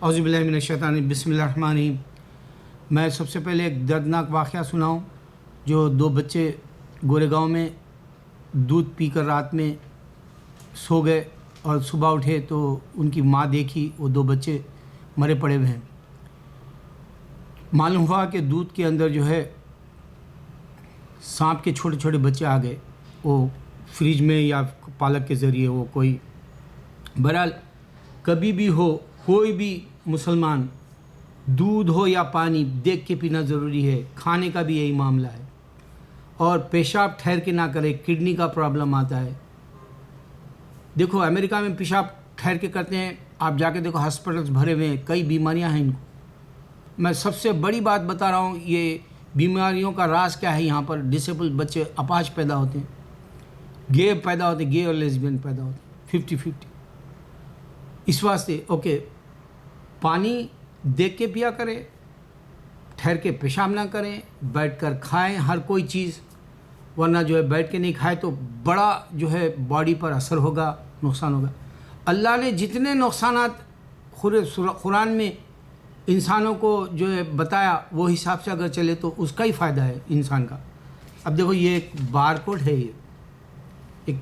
اعوذ باللہ من الشیطان بسم اللہ الرحمن الرحیم۔ میں سب سے پہلے ایک دردناک واقعہ سناؤں جو دو بچے گورے گاؤں میں دودھ پی کر رات میں سو گئے اور صبح اٹھے تو ان کی ماں دیکھی وہ دو بچے مرے پڑے ہوئے ہیں۔ معلوم ہوا کہ دودھ کے اندر جو ہے سانپ کے چھوٹے چھوٹے بچے آ گئے، وہ فریج میں یا پالک کے ذریعے وہ کوئی بہرحال کبھی بھی ہو کوئی بھی مسلمان دودھ ہو یا پانی دیکھ کے پینا ضروری ہے۔ کھانے کا بھی یہی معاملہ ہے، اور پیشاب ٹھہر کے نہ کرے، کڈنی کا پرابلم آتا ہے۔ دیکھو امریکہ میں پیشاب ٹھہر کے کرتے ہیں، آپ جا کے دیکھو ہاسپٹلس بھرے ہوئے ہیں، کئی بیماریاں ہیں ان کو۔ میں سب سے بڑی بات بتا رہا ہوں، یہ بیماریوں کا راز کیا ہے۔ یہاں پر ڈسیبل بچے اپاہج پیدا ہوتے ہیں، گے پیدا ہوتے ہیں، گے اور لیزبین پیدا ہوتے ہیں 50-50۔ اس واسطے پانی دیکھ کے پیا کریں، ٹھہر کے پیشاب نہ کریں، بیٹھ کر کھائیں ہر کوئی چیز، ورنہ جو ہے بیٹھ کے نہیں کھائے تو بڑا جو ہے باڈی پر اثر ہوگا، نقصان ہوگا۔ اللہ نے جتنے نقصانات قرآن میں انسانوں کو جو ہے بتایا وہ حساب سے اگر چلے تو اس کا ہی فائدہ ہے انسان کا۔ اب دیکھو یہ ایک بار کوڈ ہے، یہ ایک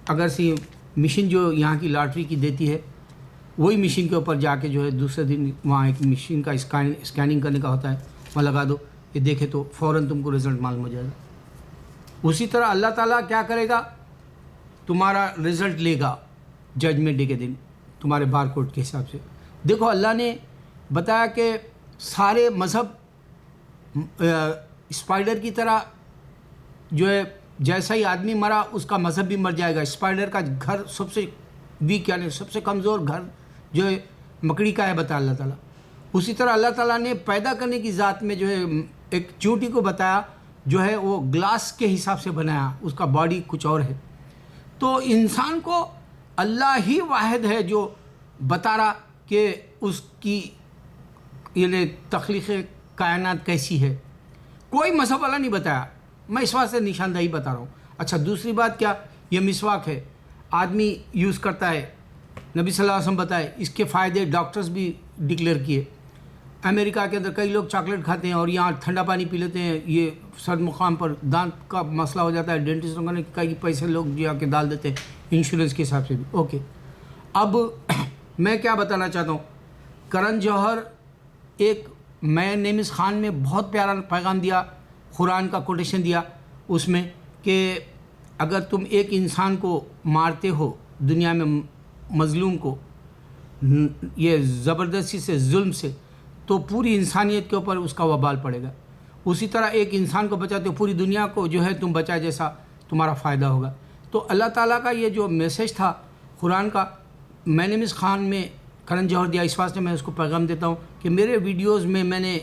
اگر سی مشین جو یہاں کی لاٹری کی دیتی ہے، وہی مشین کے اوپر جا کے جو ہے دوسرے دن وہاں ایک مشین کا اسکیننگ کرنے کا ہوتا ہے، وہاں لگا دو، یہ دیکھے تو فوراً تم کو رزلٹ معلوم ہو جائے گا۔ اسی طرح اللہ تعالیٰ کیا کرے گا، تمہارا رزلٹ لے گا ججمنٹ ڈے کے دن تمہارے بار کوڈ کے حساب سے۔ دیکھو اللہ نے بتایا کہ سارے مذہب اسپائڈر کی طرح جو ہے جیسا ہی آدمی مرا اس کا مذہب بھی مر جائے گا۔ اسپائڈر کا گھر سب سے ویک یعنی سب سے کمزور گھر جو ہے مکڑی کا ہے، بتا اللہ تعالیٰ۔ اسی طرح اللہ تعالیٰ نے پیدا کرنے کی ذات میں جو ہے ایک چونٹی کو بتایا جو ہے وہ گلاس کے حساب سے بنایا، اس کا باڈی کچھ اور ہے۔ تو انسان کو اللہ ہی واحد ہے جو بتا رہا کہ اس کی یعنی تخلیق کائنات کیسی ہے، کوئی مذہب والا نہیں بتایا۔ میں اس واسطے نشاندہی بتا رہا ہوں۔ اچھا دوسری بات کیا، یہ مسواک ہے، آدمی یوز کرتا ہے، نبی صلی اللہ علیہ وسلم بتائے اس کے فائدے ڈاکٹرز بھی ڈکلیئر کیے۔ امریکہ کے اندر کئی لوگ چاکلیٹ کھاتے ہیں اور یہاں ٹھنڈا پانی پی لیتے ہیں، یہ سر مقام پر دانت کا مسئلہ ہو جاتا ہے، ڈینٹسٹوں کا کئی پیسے لوگ جا کے ڈال دیتے ہیں انشورنس کے حساب سے بھی۔ اوکے، اب میں کیا بتانا چاہتا ہوں، کرن جوہر ایک میں نیمز خان میں بہت پیارا پیغام دیا، قرآن کا کوٹیشن دیا اس میں کہ اگر تم ایک انسان کو مارتے ہو دنیا میں، مظلوم کو یہ زبردستی سے ظلم سے، تو پوری انسانیت کے اوپر اس کا وبال پڑے گا۔ اسی طرح ایک انسان کو بچاتے ہو پوری دنیا کو جو ہے تم بچا جیسا تمہارا فائدہ ہوگا۔ تو اللہ تعالیٰ کا یہ جو میسج تھا قرآن کا، میں نے نیمز خان میں کرن جوہر دیا، اس واسطے میں اس کو پیغام دیتا ہوں کہ میرے ویڈیوز میں نے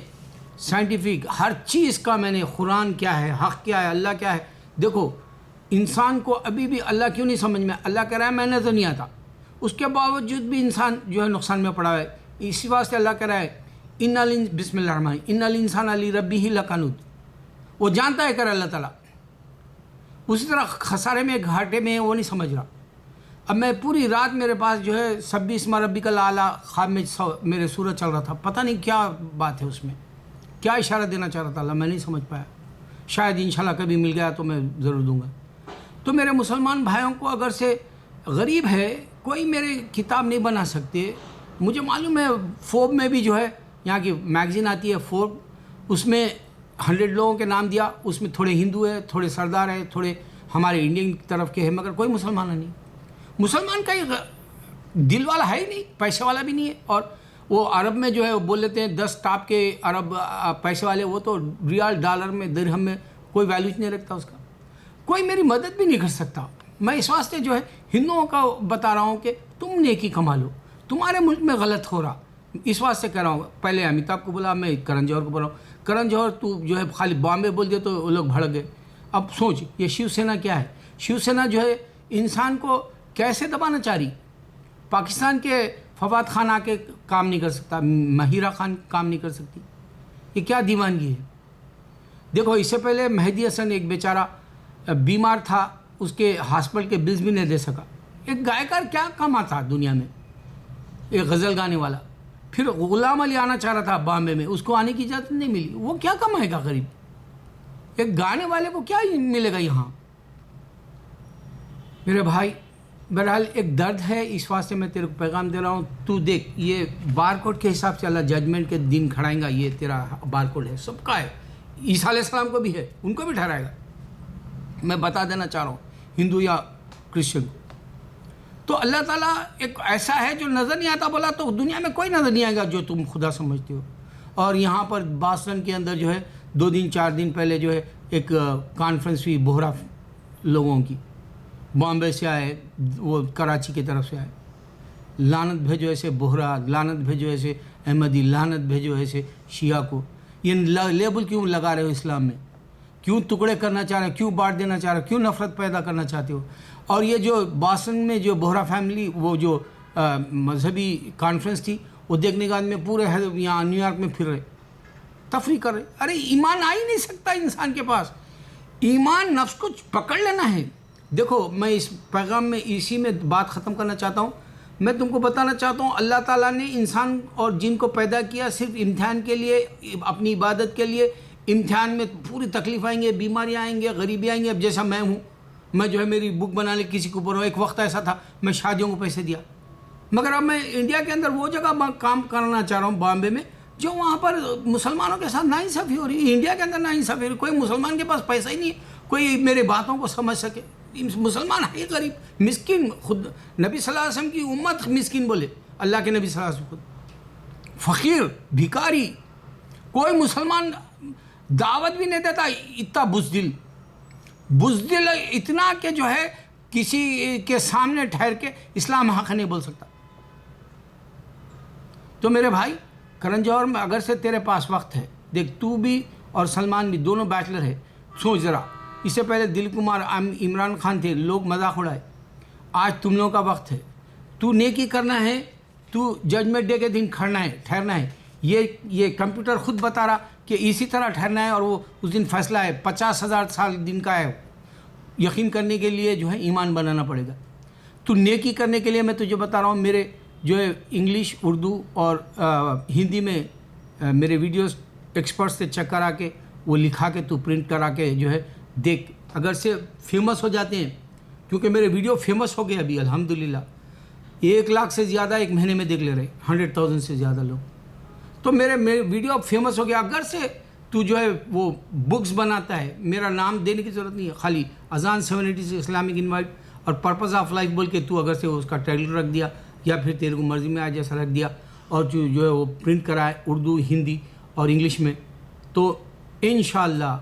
سائنٹیفک ہر چیز کا میں نے قرآن کیا ہے، حق کیا ہے، اللہ کیا ہے۔ دیکھو انسان کو ابھی بھی اللہ کیوں نہیں سمجھ میں، اللہ کہہ رہا ہے میں نظر نہیں آتا، اس کے باوجود بھی انسان جو ہے نقصان میں پڑا ہے۔ اسی واسطے اللہ کہہ رہا ہے بسم اللہ الرحمن الرحیم، ان الانسان لربہ لکنود، وہ جانتا ہے کر اللہ تعالیٰ۔ اسی طرح خسارے میں گھاٹے میں وہ نہیں سمجھ رہا۔ اب میں پوری رات میرے پاس جو ہے سبح اسم ربک الاعلی خواب میں میرے سورج چل رہا تھا، پتہ نہیں کیا بات ہے اس میں، کیا اشارہ دینا چاہ رہا تھا اللہ، میں نہیں سمجھ پایا۔ شاید انشاءاللہ کبھی مل گیا تو میں ضرور دوں گا۔ تو میرے مسلمان بھائیوں کو اگر سے غریب ہے، کوئی میرے کتاب نہیں بنا سکتے، مجھے معلوم ہے فورب میں بھی جو ہے یہاں کی میگزین آتی ہے فورب، اس میں 100 لوگوں کے نام دیا، اس میں تھوڑے ہندو ہیں، تھوڑے سردار ہیں، تھوڑے ہمارے انڈین طرف کے ہیں، مگر کوئی مسلمان نہیں۔ مسلمان کا دل والا ہے ہی نہیں، پیسے والا بھی نہیں ہے۔ اور وہ عرب میں جو ہے وہ بول لیتے ہیں 10 ٹاپ کے عرب پیسے والے، وہ تو ریال ڈالر میں درہم میں کوئی ویلیو نہیں رکھتا اس کا، کوئی میری مدد بھی نہیں کر سکتا۔ میں اس واسطے جو ہے ہندوؤں کا بتا رہا ہوں کہ تم نیکی کما لو، تمہارے ملک میں غلط ہو رہا، اس واسطے کہہ رہا ہوں۔ پہلے امیتابھ کو بولا، میں کرن جوہر کو بول رہا ہوں، کرن جوہر تو جو ہے خالی بامبے بول دیا تو وہ لوگ بھڑک گئے۔ اب سوچ یہ شیو سینا کیا ہے، شیو سینا جو ہے انسان کو کیسے دبانا چاہ رہی۔ پاکستان کے فواد خان آ کے کام نہیں کر سکتا، مہیرہ خان کام نہیں کر سکتی، یہ کیا دیوانگی ہے۔ دیکھو اس سے پہلے مہدی حسن ایک بیچارہ بیمار تھا، اس کے ہاسپٹل کے بلز بھی نہیں دے سکا۔ ایک گائیکار کیا کام آتا دنیا میں، ایک غزل گانے والا، پھر غلام علی آنا چاہ رہا تھا بامبے میں، اس کو آنے کی اجازت نہیں ملی. وہ کیا کمائے گا غریب؟ ایک گانے والے کو کیا ملے گا یہاں؟ میرے بھائی بہرحال ایک درد ہے، اس واسطے میں تیرے کو پیغام دے رہا ہوں. تو دیکھ یہ بار کوڈ کے حساب سے اللہ ججمنٹ کے دن کھڑائیں گا. یہ تیرا بار کوڈ ہے، سب کا ہے. عیسیٰ علیہ السلام کو بھی ہے، ان کو بھی ٹھہرائے گا. میں بتا دینا چاہ رہا ہوں ہندو یا کرسچن کو. تو اللہ تعالیٰ ایک ایسا ہے جو نظر نہیں آتا. بولا تو دنیا میں کوئی نظر نہیں آئے گا جو تم خدا سمجھتے ہو. اور یہاں پر باسٹن کے اندر جو ہے 2 دن 4 دن پہلے جو ہے ایک کانفرنس ہوئی بوہرا لوگوں کی. بامبے سے آئے، وہ کراچی کی طرف سے آئے. لعنت بھیجو ایسے بوہرا، لعنت بھیجو ایسے احمدی، لعنت بھیجو ایسے شیعہ کو. یہ لیبل کیوں لگا رہے ہو اسلام میں؟ کیوں ٹکڑے کرنا چاہ رہے ہو؟ کیوں بانٹ دینا چاہ رہے ہو؟ کیوں نفرت پیدا کرنا چاہتے ہو؟ اور یہ جو باسٹن میں جو بوہرا فیملی وہ جو مذہبی کانفرنس تھی، وہ دیکھنے کے بعد میں پورے یہاں نیو یارک میں پھر رہے، تفریح کر رہے. ارے ایمان آ ہی نہیں سکتا انسان کے پاس. ایمان نفس کو پکڑ لینا ہے. دیکھو میں اس پیغام میں اسی میں بات ختم کرنا چاہتا ہوں. میں تم کو بتانا چاہتا ہوں اللہ تعالیٰ نے انسان اور جن کو پیدا کیا صرف امتحان کے لیے، اپنی عبادت کے لیے. امتحان میں پوری تکلیف آئیں گے، بیماریاں آئیں گے، غریبی آئیں گے. اب جیسا میں ہوں، میں جو ہے میری بک بنانے کسی کو بول رہا ہوں. ایک وقت ایسا تھا میں شادیوں کو پیسے دیا، مگر اب میں انڈیا کے اندر وہ جگہ کام کرنا چاہ رہا ہوں بامبے میں جو وہاں پر مسلمانوں کے ساتھ ناانصافی ہو رہی ہے. انڈیا کے اندر ناانصافی ہو رہی ہے. کوئی مسلمان کے پاس پیسہ ہی نہیں ہے کوئی میرے باتوں کو سمجھ سکے. مسلمان ہے غریب مسکین. خود نبی صلی اللہ علیہ وسلم کی امت مسکین بولے، اللہ کے نبی صلی اللہ علیہ وسلم خود فقیر بھکاری. کوئی مسلمان دعوت بھی نہیں دیتا. اتنا بزدل اتنا کہ جو ہے کسی کے سامنے ٹھہر کے اسلام حق نہیں بول سکتا. تو میرے بھائی کرن جوہر میں اگر سے تیرے پاس وقت ہے، دیکھ تو بھی اور سلمان بھی دونوں بیچلر ہے. سوچ ذرا، اس سے پہلے دلیپ کمار عمران خان تھے، لوگ مذاق اڑائے. آج تم لوگوں کا وقت ہے. تو نیکی کرنا ہے، تو ججمنٹ ڈے کے دن ٹھہرنا ہے. یہ کمپیوٹر خود بتا رہا کہ اسی طرح ٹھہرنا ہے. اور وہ اس دن فیصلہ ہے 50,000 سال دن کا ہے. یقین کرنے کے لیے جو ہے ایمان بنانا پڑے گا. تو نیکی کرنے کے لیے میں تجھے بتا رہا ہوں، میرے جو ہے انگلش، اردو اور ہندی میں میرے ویڈیوز ایکسپرٹ سے چیک کرا کے وہ لکھا کے تو پرنٹ کرا کے جو ہے دیکھ. اگر سے فیمس ہو جاتے ہیں، کیونکہ میرے ویڈیو فیمس ہو گئے ابھی الحمدللہ. 1 لاکھ سے زیادہ ایک مہینے میں دیکھ لے رہے، 100,000 سے زیادہ لوگ. تو میرے ویڈیو اب فیمس ہو گیا. اگر سے تو جو ہے وہ بکس بناتا ہے، میرا نام دینے کی ضرورت نہیں ہے، خالی اذان 786 اسلامک انوائٹ اور پرپز آف لائف بول کے تو اگر سے اس کا ٹائٹل رکھ دیا، یا پھر تیرے کو مرضی میں آ جیسا رکھ دیا، اور جو ہے وہ پرنٹ کرائے اردو، ہندی اور انگلش میں، تو انشاءاللہ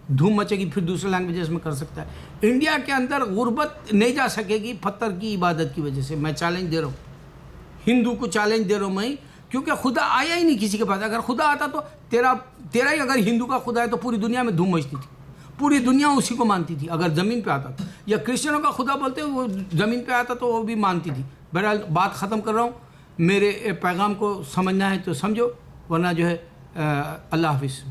دھوم مچے گی. پھر دوسرے لینگویجز میں کر سکتا ہے. انڈیا کے اندر غربت نہیں جا سکے گی پتھر کی عبادت کی وجہ سے. میں چیلنج دے رہا ہوں، ہندو کو چیلنج دے رہا ہوں میں، کیونکہ خدا آیا ہی نہیں کسی کے پاس. اگر خدا آتا تو تیرا ہی اگر ہندو کا خدا ہے تو پوری دنیا میں دھوم مچتی تھی، پوری دنیا اسی کو مانتی تھی اگر زمین پہ آتا تھا. یا کرسچنوں کا خدا بولتے وہ زمین پہ آتا تو وہ بھی مانتی تھی. بہرحال بات ختم کر رہا ہوں. میرے پیغام کو سمجھنا ہے تو سمجھو، ورنہ جو ہے اللہ حافظ.